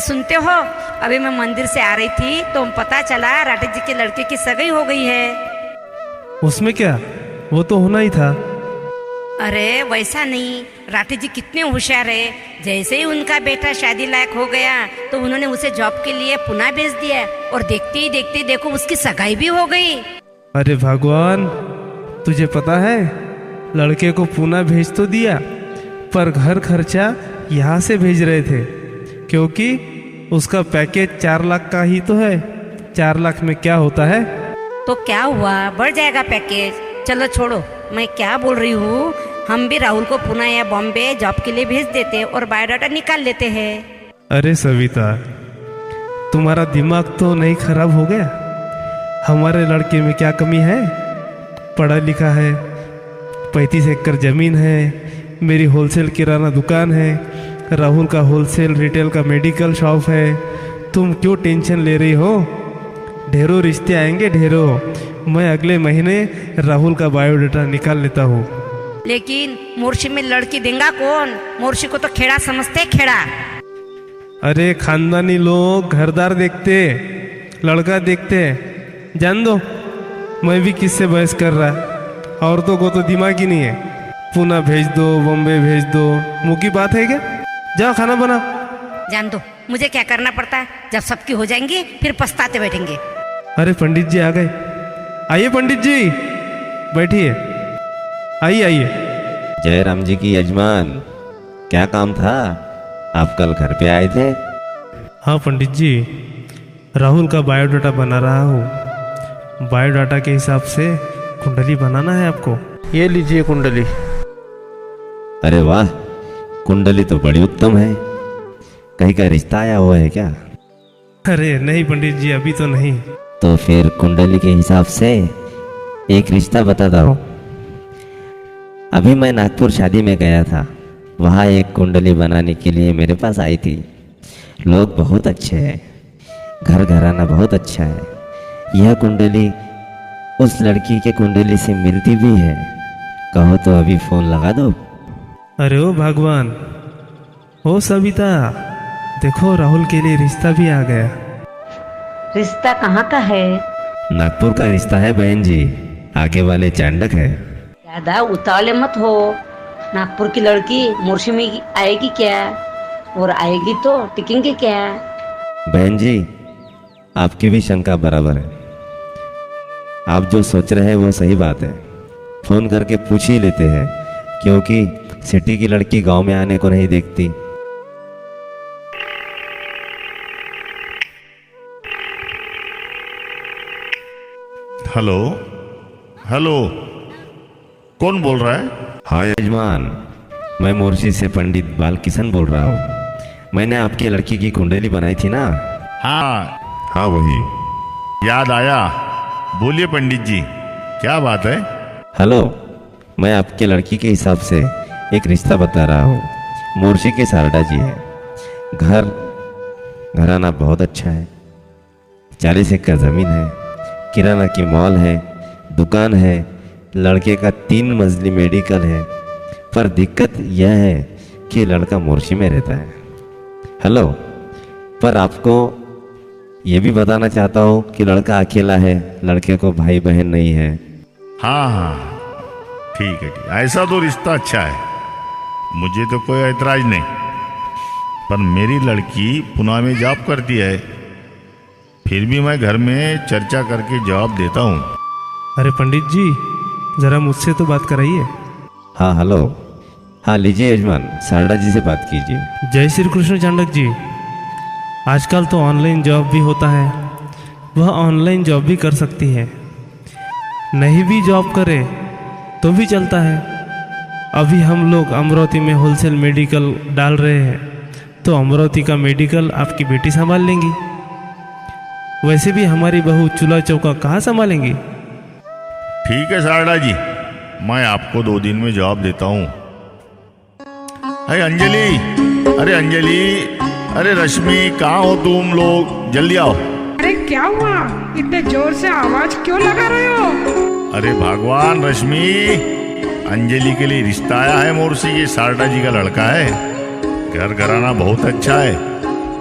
सुनते हो, अभी मैं मंदिर से आ रही थी तो पता चला राठे जी के लड़के की सगाई हो गई है। उसमें क्या, वो तो होना ही था। अरे वैसा नहीं, राठे जी कितने होशियार है। जैसे ही उनका बेटा शादी लायक हो गया तो उन्होंने उसे जॉब के लिए पुणे भेज दिया और देखते ही देखते देखो उसकी सगाई भी हो गई। अरे भगवान, तुझे पता है लड़के को पुणे भेज तो दिया पर घर खर्चा यहाँ से भेज रहे थे, क्योंकि उसका पैकेज 4 लाख का ही तो है। 4 लाख में क्या होता है। तो क्या हुआ, बढ़ जाएगा पैकेज। चलो छोड़ो, मैं क्या बोल रही हूँ, हम भी राहुल को पुणे या बॉम्बे जॉब के लिए भेज देते और बायोडाटा निकाल लेते हैं। अरे सविता, तुम्हारा दिमाग तो नहीं खराब हो गया। हमारे लड़के में क्या कमी है, पढ़ा लिखा है, 35 एकड़ जमीन है, मेरी होलसेल किराना दुकान है, राहुल का होलसेल रिटेल का मेडिकल शॉप है। तुम क्यों टेंशन ले रही हो, ढेरों रिश्ते आएंगे ढेरों। मैं अगले महीने राहुल का बायोडाटा निकाल लेता हूँ। लेकिन मोर्शी में लड़की देंगा कौन, मोर्शी को तो खेड़ा समझते, खेड़ा। अरे खानदानी लोग घरदार देखते, लड़का देखते। जान दो, मैं भी किससे बहस कर रहा। औरतों को तो दिमाग ही नहीं है। पुणे भेज दो, बॉम्बे भेज दो, मुँह की बात है क्या। जाओ खाना बनाओ। जान दो, मुझे क्या करना पड़ता है, जब सबकी हो जाएंगी फिर पछताते बैठेंगे। अरे पंडित जी आ गए। आइए पंडित जी, बैठिए। आइए आइए। जय राम जी की यजमान, क्या काम था, आप कल घर पे आए थे। हाँ पंडित जी, राहुल का बायोडाटा बना रहा हूँ। बायोडाटा के हिसाब से कुंडली बनाना है आपको। ये लीजिए कुंडली। अरे वाह, कुंडली तो बड़ी उत्तम है। कहीं का रिश्ता आया हुआ है क्या। अरे नहीं पंडित जी, अभी तो नहीं। तो फिर कुंडली के हिसाब से एक रिश्ता बताता हूँ। अभी मैं नागपुर शादी में गया था, वहाँ एक कुंडली बनाने के लिए मेरे पास आई थी। लोग बहुत अच्छे हैं, घर घराना बहुत अच्छा है। यह कुंडली उस लड़की के कुंडली से मिलती भी है। कहो तो अभी फोन लगा दो। अरे ओ भगवान, ओ सविता, देखो राहुल के लिए रिश्ता भी आ गया। रिश्ता कहाँ का है। नागपुर का रिश्ता है बहन जी, आगे वाले चांडक है। ज्यादा उतावले मत हो, नागपुर की लड़की मोर्शी में आएगी क्या, और आएगी तो टिकेंगे क्या। बहन जी, आपकी भी शंका बराबर है। आप जो सोच रहे हैं वो सही बात है। फोन करके पूछ ही लेते हैं, क्योंकि सिटी की लड़की गांव में आने को नहीं देखती। हेलो हेलो, कौन बोल रहा है। हाँ यजमान, मैं मोर्शी से पंडित बालकिशन बोल रहा हूँ। मैंने आपकी लड़की की कुंडली बनाई थी ना। हाँ हाँ वही, याद आया। बोलिए पंडित जी, क्या बात है। हेलो, मैं आपकी लड़की के हिसाब से एक रिश्ता बता रहा हूँ। मोर्शी के शारदा जी है। घराना बहुत अच्छा है, 40 एकड़ ज़मीन है, किराना की मॉल है, दुकान है, लड़के का 3 मंजिली मेडिकल है। पर दिक्कत यह है कि लड़का मोर्शी में रहता है। हेलो, पर आपको ये भी बताना चाहता हूँ कि लड़का अकेला है, लड़के को भाई बहन नहीं है। हाँ हाँ ठीक है, ठीक। ऐसा तो रिश्ता अच्छा है, मुझे तो कोई ऐतराज नहीं। पर मेरी लड़की पुणे में जॉब करती है, फिर भी मैं घर में चर्चा करके जवाब देता हूँ। अरे पंडित जी, जरा मुझसे तो बात कराइए। हाँ हेलो, हाँ लीजिए यजमान, शारदा जी से बात कीजिए। जय श्री कृष्ण चांडक जी। आजकल तो ऑनलाइन जॉब भी होता है, वह ऑनलाइन जॉब भी कर सकती है। नहीं भी जॉब करे तो भी चलता है। अभी हम लोग अमरावती में होलसेल मेडिकल डाल रहे हैं, तो अमरावती का मेडिकल आपकी बेटी संभाल लेंगी। वैसे भी हमारी बहू चूल्हा चौका कहाँ संभालेंगी। ठीक है शारदा जी, मैं आपको 2 दिन में जवाब देता हूँ। अरे अंजलि, अरे अंजलि, अरे रश्मि, कहाँ हो तुम लोग, जल्दी आओ। अरे क्या हुआ, इतने जोर से आवाज क्यों लगा रहे हो। अरे भगवान रश्मि, अंजलि के लिए रिश्ता आया है मोर्शी के शारदा जी का लड़का है। घर घराना बहुत अच्छा है,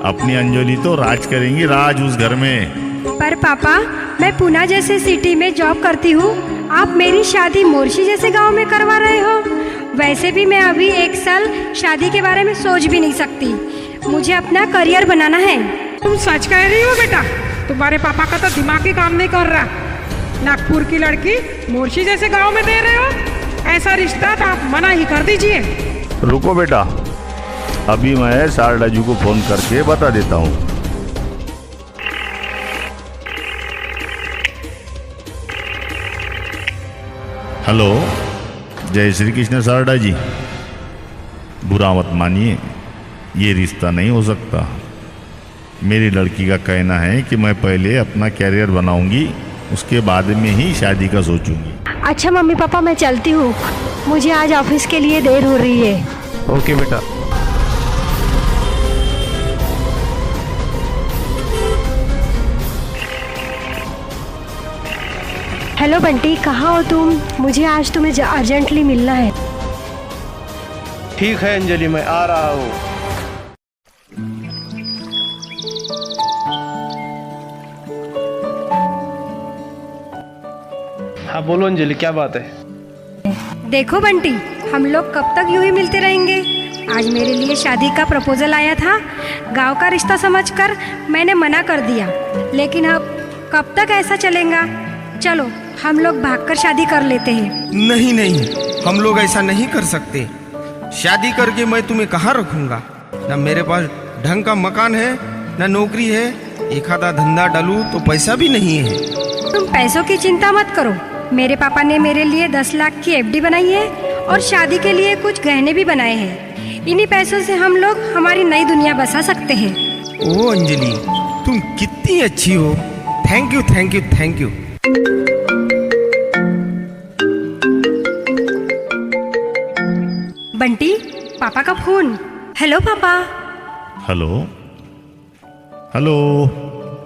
अपनी अंजलि तो राज करेंगी, राज उस घर में। पर पापा, मैं पुणे जैसे सिटी में जॉब करती हूँ, आप मेरी शादी मोर्शी जैसे गांव में करवा रहे हो। वैसे भी मैं अभी 1 साल शादी के बारे में सोच भी नहीं सकती। मुझे अपना करियर बनाना है। तुम सच कह रही हो बेटा? तुम्हारे पापा का तो दिमाग ही काम नहीं कर रहा। नागपुर की लड़की मोर्शी जैसे गांव में दे रहे हो? ऐसा रिश्ता तो आप मना ही कर दीजिए। रुको बेटा, अभी मैं शारदा जी को फोन करके बता देता हूँ। हेलो, जय श्री कृष्ण शारदा जी। बुरा मत मानिए, ये रिश्ता नहीं हो सकता। मेरी लड़की का कहना है कि मैं पहले अपना कैरियर बनाऊंगी, उसके बाद में ही शादी का सोचूंगी। अच्छा मम्मी पापा, मैं चलती हूँ, मुझे आज ऑफिस के लिए देर हो रही है। ओके बेटा। हेलो बंटी, कहाँ हो तुम? मुझे आज तुम्हें अर्जेंटली मिलना है। ठीक है अंजलि, मैं आ रहा हूँ। हाँ बोलो अंजलि, क्या बात है? देखो बंटी, हम लोग कब तक यूं ही मिलते रहेंगे? आज मेरे लिए शादी का प्रपोजल आया था। गांव का रिश्ता समझकर मैंने मना कर दिया, लेकिन अब कब तक ऐसा चलेगा? चलो हम लोग भागकर शादी कर लेते हैं। नहीं नहीं, हम लोग ऐसा नहीं कर सकते। शादी करके मैं तुम्हें कहाँ रखूंगा? ना मेरे पास ढंग का मकान है, ना नौकरी है। एक आधा धंधा डालूं तो पैसा भी नहीं है। तुम पैसों की चिंता मत करो। मेरे पापा ने मेरे लिए 10 लाख की एफडी बनाई है और शादी के लिए कुछ गहने भी बनाए हैं। इन्हीं पैसों से हम लोग हमारी नई दुनिया बसा सकते हैं। ओ अंजलि, तुम कितनी अच्छी हो। Thank you thank you thank you. Bunty, पापा का फोन। हेलो पापा। Hello hello.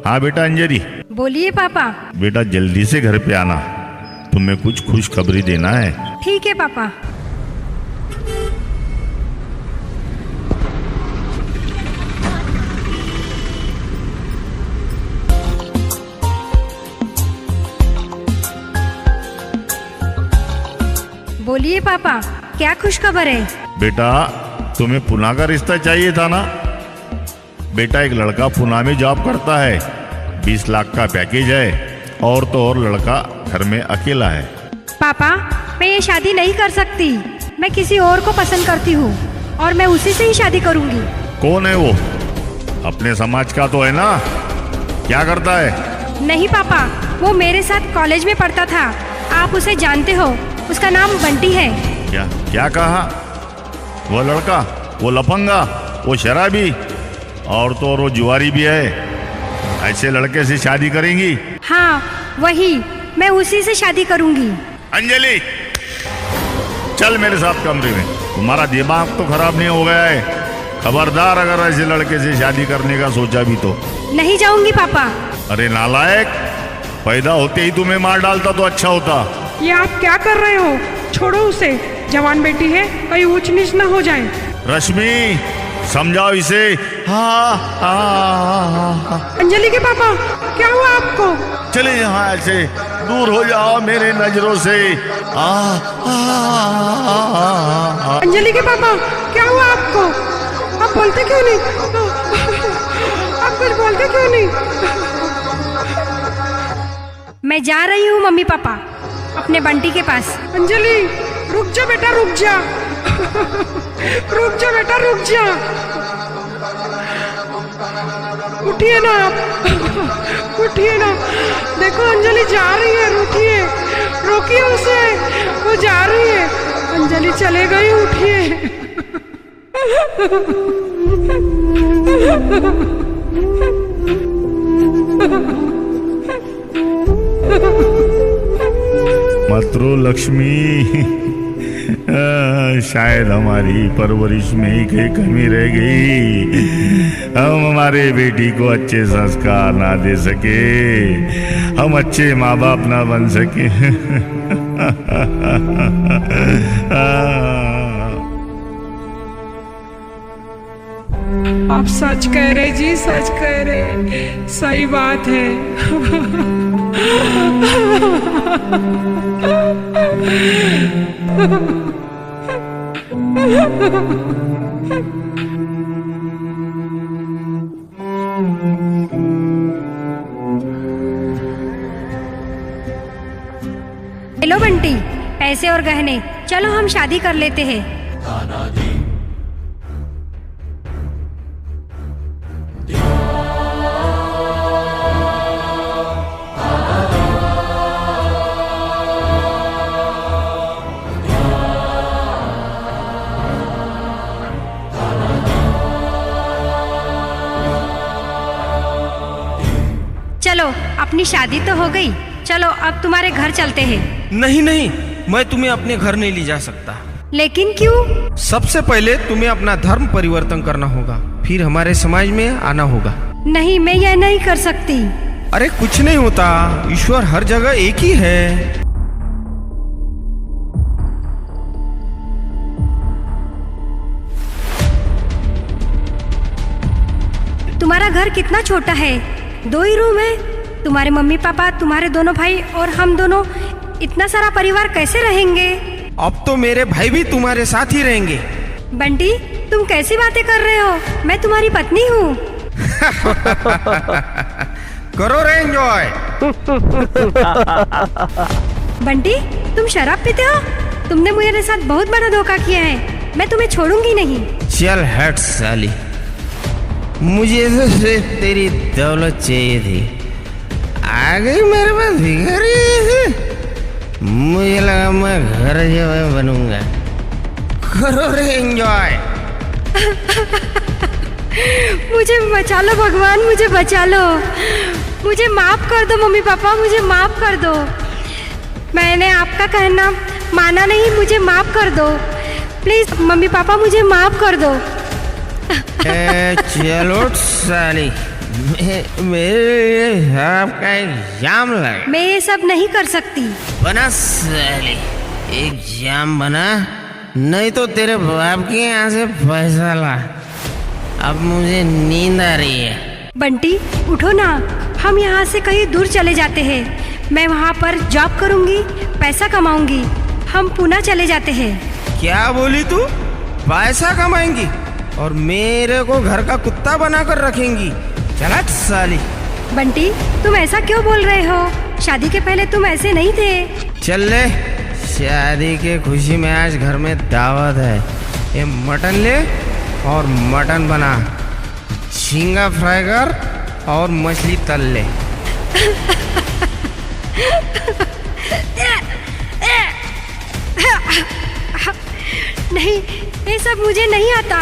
हाँ बेटा अंजलि। बोलिए पापा। बेटा जल्दी से घर पे आना, तुम्हें कुछ खुशखबरी देना है। ठीक है पापा। बोलिए पापा, क्या खुशखबर है? बेटा तुम्हें पुणे का रिश्ता चाहिए था ना? बेटा एक लड़का पुणे में जॉब करता है, 20 लाख का पैकेज है, और तो और लड़का घर में अकेला है। पापा, मैं ये शादी नहीं कर सकती। मैं किसी और को पसंद करती हूँ और मैं उसी से ही शादी करूँगी। कौन है वो? अपने समाज का तो है ना? क्या करता है? नहीं पापा, वो मेरे साथ कॉलेज में पढ़ता था। आप उसे जानते हो, उसका नाम बंटी है। क्या क्या कहा? वो लड़का, वो लफंगा, वो शराबी, और तो और वो जुआरी भी है। ऐसे लड़के से शादी करेंगी? हाँ वही, मैं उसी से शादी करूँगी। अंजलि चल मेरे साथ कमरे में। तुम्हारा दिमाग तो खराब नहीं हो गया है? खबरदार अगर ऐसे लड़के से शादी करने का सोचा भी तो। नहीं जाऊंगी पापा। अरे नालायक, पैदा होते ही तुम्हें मार डालता तो अच्छा होता। ये आप क्या कर रहे हो? छोड़ो उसे, जवान बेटी है, कहीं ऊंच नीच ना हो जाए। रश्मि समझाओ इसे। हाँ हाँ। अंजलि के पापा, क्या हुआ आपको? चले यहाँ से, दूर हो जाओ मेरे नजरों से। अंजलि के पापा, क्या हुआ आपको? आप बोलते क्यों नहीं? आप कुछ बोलते क्यों नहीं? मैं जा रही हूँ मम्मी पापा, अपने बंटी के पास। अंजलि रुक जा बेटा, रुक जा। रुक जा बेटा, रुक जा। उठिए ना आप, उठिए ना। देखो अंजलि जा रही है, रुकिए, रोकिए उसे, वो जा रही है। अंजलि चले गई, उठिए। मत रो लक्ष्मी, शायद हमारी परवरिश में ही कहीं कमी रह गई। हम हमारे बेटी को अच्छे संस्कार ना दे सके, हम अच्छे माँ बाप ना बन सके। आप सच कह रहे जी, सच कह रहे, सही बात है। हेलो बंटी, पैसे और गहने, चलो हम शादी कर लेते हैं। चलो, अपनी शादी तो हो गई, चलो अब तुम्हारे घर चलते हैं। नहीं नहीं, मैं तुम्हें अपने घर नहीं ले जा सकता। लेकिन क्यों? सबसे पहले तुम्हें अपना धर्म परिवर्तन करना होगा, फिर हमारे समाज में आना होगा। नहीं, मैं यह नहीं कर सकती। अरे कुछ नहीं होता, ईश्वर हर जगह एक ही है। तुम्हारा घर कितना छोटा है, 2 ही रूम है। तुम्हारे मम्मी पापा, तुम्हारे दोनों भाई और हम दोनों, इतना सारा परिवार कैसे रहेंगे? अब तो मेरे भाई भी तुम्हारे साथ ही रहेंगे। बंटी, तुम कैसी बातें कर रहे हो? मैं तुम्हारी पत्नी हूँ। करो रे एंजॉय। बंटी, तुम शराब पीते हो? तुमने मेरे साथ बहुत बड़ा धोखा किया है, मैं तुम्हें छोड़ूंगी नहीं। चल हट साली, मुझे तो सिर्फ तेरी दौलत चाहिए थी, आ गई मेरे पास भिखारी। मुझे लगा मैं घर जवाई बनूंगा। करो रे एंजॉय। मुझे बचा लो भगवान, मुझे बचा लो, मुझे माफ कर दो मम्मी पापा, मुझे माफ कर दो। मैंने आपका कहना माना नहीं, मुझे माफ कर दो प्लीज मम्मी पापा, मुझे माफ कर दो। चलो साली, मेरे आपका एग्जाम लगा। मैं ये सब नहीं कर सकती। बना साली, एग्जाम बना, नहीं तो तेरे बाप के यहाँ से पैसा ला। अब मुझे नींद आ रही है। बंटी उठो ना, हम यहाँ से कहीं दूर चले जाते हैं। मैं वहाँ पर जॉब करूँगी, पैसा कमाऊँगी, हम पुणे चले जाते हैं। क्या बोली तू? पैसा कमाएंगी और मेरे को घर का कुत्ता बनाकर रखेंगी? चला साली। बंटी, तुम ऐसा क्यों बोल रहे हो? शादी के पहले तुम ऐसे नहीं थे। चल ले, शादी के खुशी में आज घर में दावत है। ये मटन ले और मटन बना, झींगा फ्राई कर और मछली तल ले। नहीं, ये सब मुझे नहीं आता,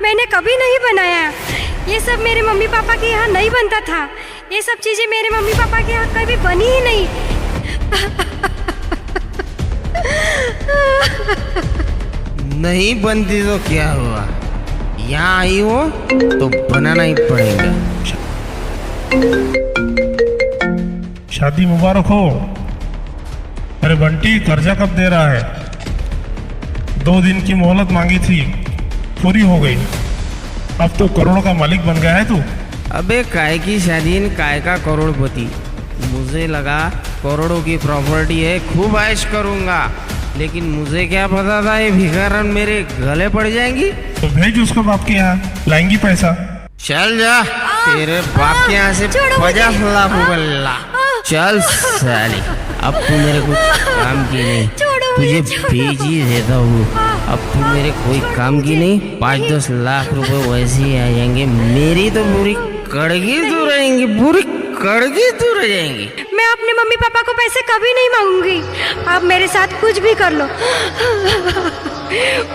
मैंने कभी नहीं बनाया। ये सब मेरे मम्मी पापा के यहाँ नहीं बनता था। ये सब चीजें मेरे मम्मी पापा के यहाँ कभी बनी ही नहीं। नहीं बनती तो क्या हुआ, यहाँ आई हो तो बनाना ही पड़ेगा। शादी मुबारक हो। अरे बंटी, कर्जा कब दे रहा है? 2 दिन की मोहलत मांगी थी, पूरी हो गई। अब तो करोड़ों का मालिक बन गया है तू। अबे काय की शादी, काय का करोड़पति। मुझे लगा करोड़ों की प्रॉपर्टी है, खूब ऐश करूंगा, लेकिन मुझे क्या पता था ये भिखारन मेरे गले पड़ जाएंगी। तो भेज उसको बाप के यहाँ, लाएंगी पैसा। चल जा, तेरे बाप के यहाँ से 50 लाख रुपए ला। चल साली, अब तू मेरे कुछ काम की नहीं, तुझे भेज ही देता हूँ। अब तू मेरे कोई काम की नहीं, 5-10 लाख रुपए वैसे ही आ जाएंगे। मेरी तो पूरी कड़गी दूर रहेंगी, पूरी कड़गी दूर रह जाएंगी। मैं अपने मम्मी पापा को पैसे कभी नहीं मांगूंगी। आप मेरे साथ कुछ भी कर लो,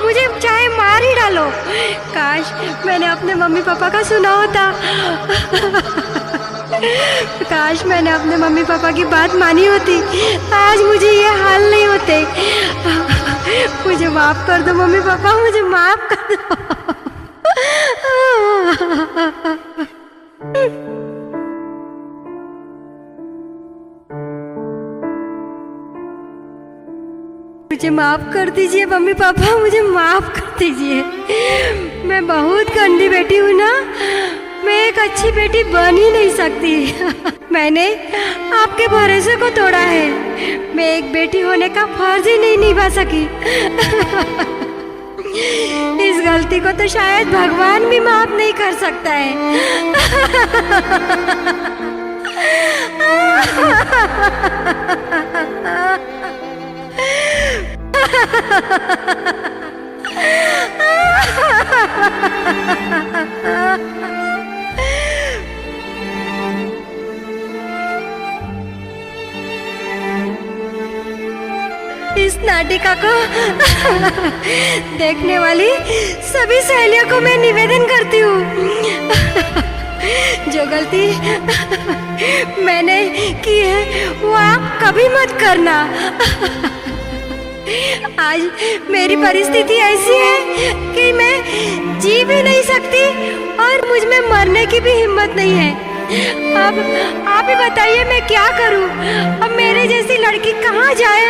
मुझे चाहे मार ही डालो। काश मैंने अपने मम्मी पापा का सुना होता। काश मैंने अपने मम्मी पापा की बात मानी होती, आज मुझे ये हाल नहीं होते। मुझे माफ कर दो मम्मी पापा, मुझे माफ कर दो। मुझे माफ कर दीजिए मम्मी पापा, मुझे माफ कर दीजिए। मैं बहुत गंदी बेटी हूँ ना, मैं एक अच्छी बेटी बन ही नहीं सकती। मैंने आपके भरोसे को तोड़ा है, मैं एक बेटी होने का फर्ज ही नहीं निभा सकी। इस गलती को तो शायद भगवान भी माफ नहीं कर सकता है। इस नाटिका को देखने वाली सभी सहेलियों को मैं निवेदन करती हूँ, जो गलती मैंने की है वो आप कभी मत करना। आज मेरी परिस्थिति ऐसी है कि मैं जी भी नहीं सकती और मुझ में मरने की भी हिम्मत नहीं है। अब आप ही बताइए मैं क्या करूं? अब मेरे जैसी लड़की कहाँ जाए?